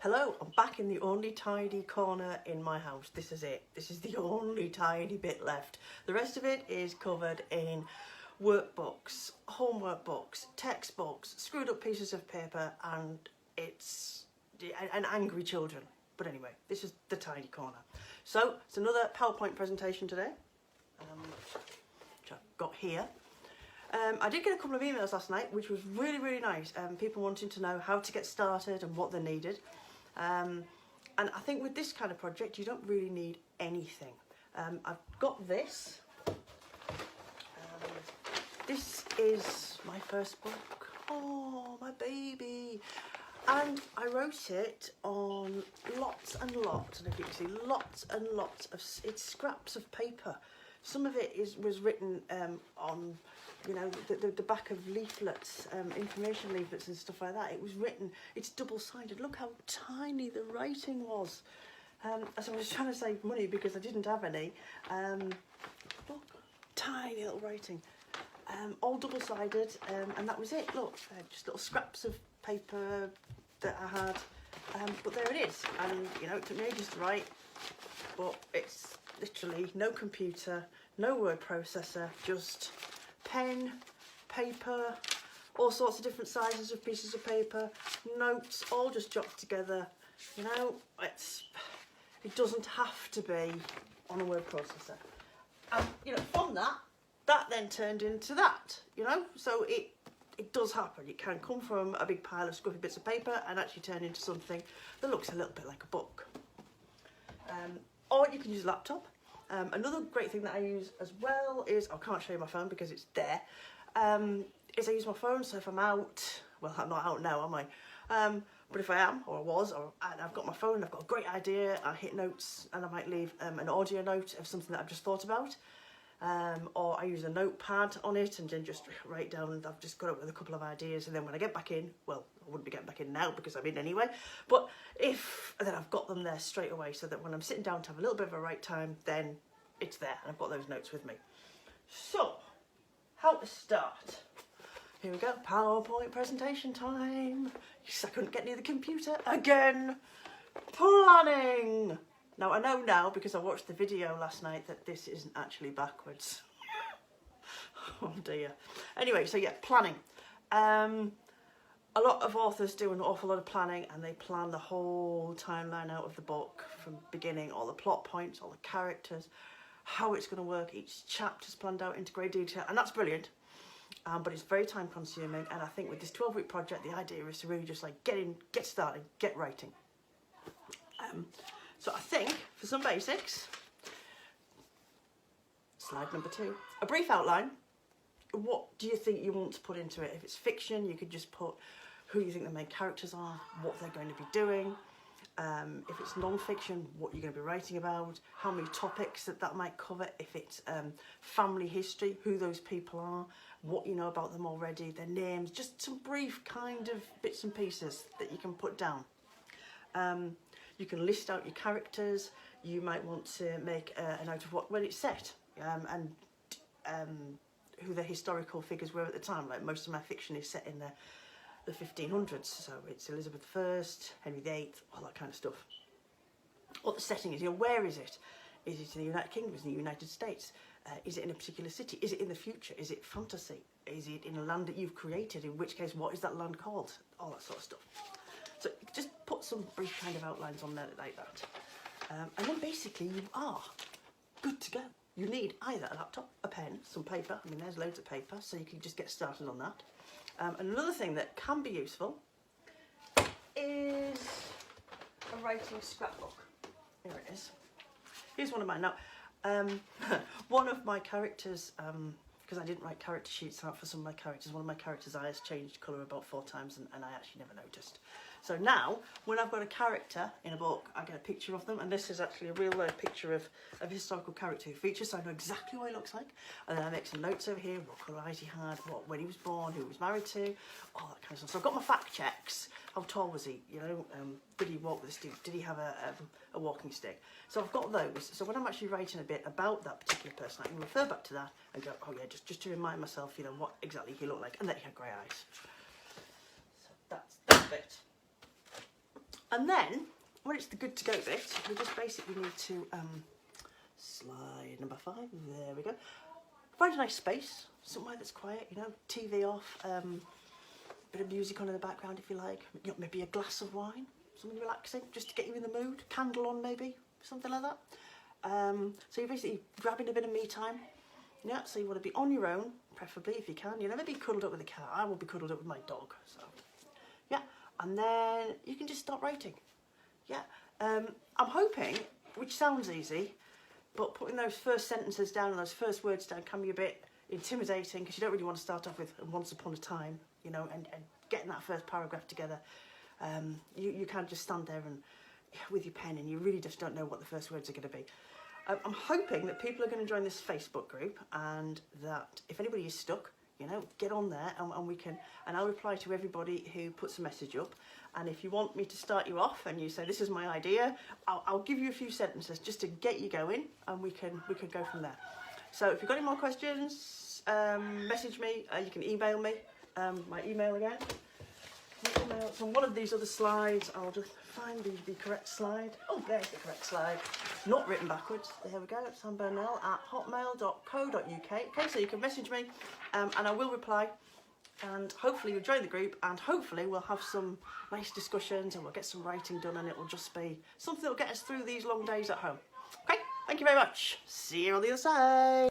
Hello, I'm back in the only tidy corner in my house. This is it. This is the only tidy bit left. The rest of it is covered in workbooks, homework books, textbooks, screwed up pieces of paper, and angry children. But anyway, this is the tidy corner. So it's another PowerPoint presentation today, which I've got here. I did get a couple of emails last night, which was really nice. People wanting to know how to get started and what they needed. And I think with this kind of project, you don't really need anything. I've got this. This is my first book. Oh, my baby. And I wrote it on lots and lots, and if you can see, lots and lots of, it's scraps of paper. Some of it was written on, you know, the back of leaflets, information leaflets and stuff like that. It was written, it's double-sided. Look how tiny the writing was. So I was trying to save money because I didn't have any. Look, tiny little writing. All double-sided, and that was it. Look, just little scraps of paper that I had. But there it is. And, you know, it took me ages to write, but it's literally no computer, no word processor, just pen, paper, all sorts of different sizes of pieces of paper, notes, all just jotted together. You know, it doesn't have to be on a word processor. And, you know, from that then turned into that, you know, so it does happen. It can come from a big pile of scruffy bits of paper and actually turn into something that looks a little bit like a book. Or you can use a laptop. Another great thing that I use as well is, I can't show you my phone because it's there, is I use my phone. So if I'm out, well, I'm not out now, am I? But if I am, or I was, and I've got my phone, I've got a great idea, I hit notes and I might leave an audio note of something that I've just thought about. Or I use a notepad on it and then just write down, I've just got up with a couple of ideas, and then when I get back in, well, I wouldn't be getting back in now because I'm in anyway, but then I've got them there straight away, so that when I'm sitting down to have a little bit of a write time, then it's there and I've got those notes with me. So, how to start? Here we go, PowerPoint presentation time. Yes, I couldn't get near the computer again. Planning. Now, I know now, because I watched the video last night, that this isn't actually backwards. Oh dear. Anyway, so yeah, planning. A lot of authors do an awful lot of planning, and they plan the whole timeline out of the book from beginning, all the plot points, all the characters, how it's going to work. Each chapter's planned out into great detail, and that's brilliant. But it's very time consuming, and I think with this 12-week project, the idea is to really just like get started, get writing. So I think, for some basics, slide number 2, a brief outline. What do you think you want to put into it? If it's fiction, you could just put who you think the main characters are, what they're going to be doing. If it's non-fiction, what you're going to be writing about, how many topics that might cover. If it's family history, who those people are, what you know about them already, their names, just some brief kind of bits and pieces that you can put down. You can list out your characters. You might want to make a note of when it's set, and who the historical figures were at the time. Like most of my fiction is set in the 1500s, so it's Elizabeth I, Henry VIII, all that kind of stuff. What the setting is, you know, where is it? Is it in the United Kingdom? Is it in the United States? Is it in a particular city? Is it in the future? Is it fantasy? Is it in a land that you've created? In which case, what is that land called? All that sort of stuff. So just put some brief kind of outlines on there like that. And then basically you are good to go. You need either a laptop, a pen, some paper. I mean, there's loads of paper, so you can just get started on that. Another thing that can be useful is a writing scrapbook. Here it is. Here's one of mine. Now, one of my characters, because I didn't write character sheets out for some of my characters, one of my characters' eyes changed colour about 4 times, and I actually never noticed. So now, when I've got a character in a book, I get a picture of them, and this is actually a real picture of a historical character who features, so I know exactly what he looks like. And then I make some notes over here, what colour eyes he had, when he was born, who he was married to, all that kind of stuff. So I've got my fact checks. How tall was he? You know, did he walk with a stick? Did he have a walking stick? So I've got those. So when I'm actually writing a bit about that particular person, I can refer back to that and go, oh yeah, just to remind myself, you know, what exactly he looked like, and that he had grey eyes. So that's that bit. And then, when it's the good to go bit, we just basically need to slide number 5, there we go. Find a nice space, somewhere that's quiet, you know, TV off, bit of music on in the background if you like, you know, maybe a glass of wine, something relaxing, just to get you in the mood, candle on maybe, something like that. So you're basically grabbing a bit of me time, yeah, so you want to be on your own, preferably if you can, you never be cuddled up with a cat, I will be cuddled up with my dog, so, yeah, and then you can just start writing, yeah. I'm hoping, which sounds easy, but putting those first sentences down and those first words down can be a bit intimidating because you don't really want to start off with once upon a time, you know, and getting that first paragraph together. You can't just stand there and with your pen and you really just don't know what the first words are going to be. I'm hoping that people are going to join this Facebook group and that if anybody is stuck, you know, get on there and we can, and I'll reply to everybody who puts a message up. And if you want me to start you off and you say, this is my idea, I'll give you a few sentences just to get you going and we can go from there. So if you've got any more questions, message me, you can email me, my email again. So on one of these other slides, I'll just find the correct slide. Oh, there's the correct slide. Not written backwards. There we go. samburnell@hotmail.co.uk. Okay, so you can message me and I will reply. And hopefully you'll join the group and hopefully we'll have some nice discussions and we'll get some writing done and it will just be something that will get us through these long days at home. Okay, thank you very much. See you on the other side.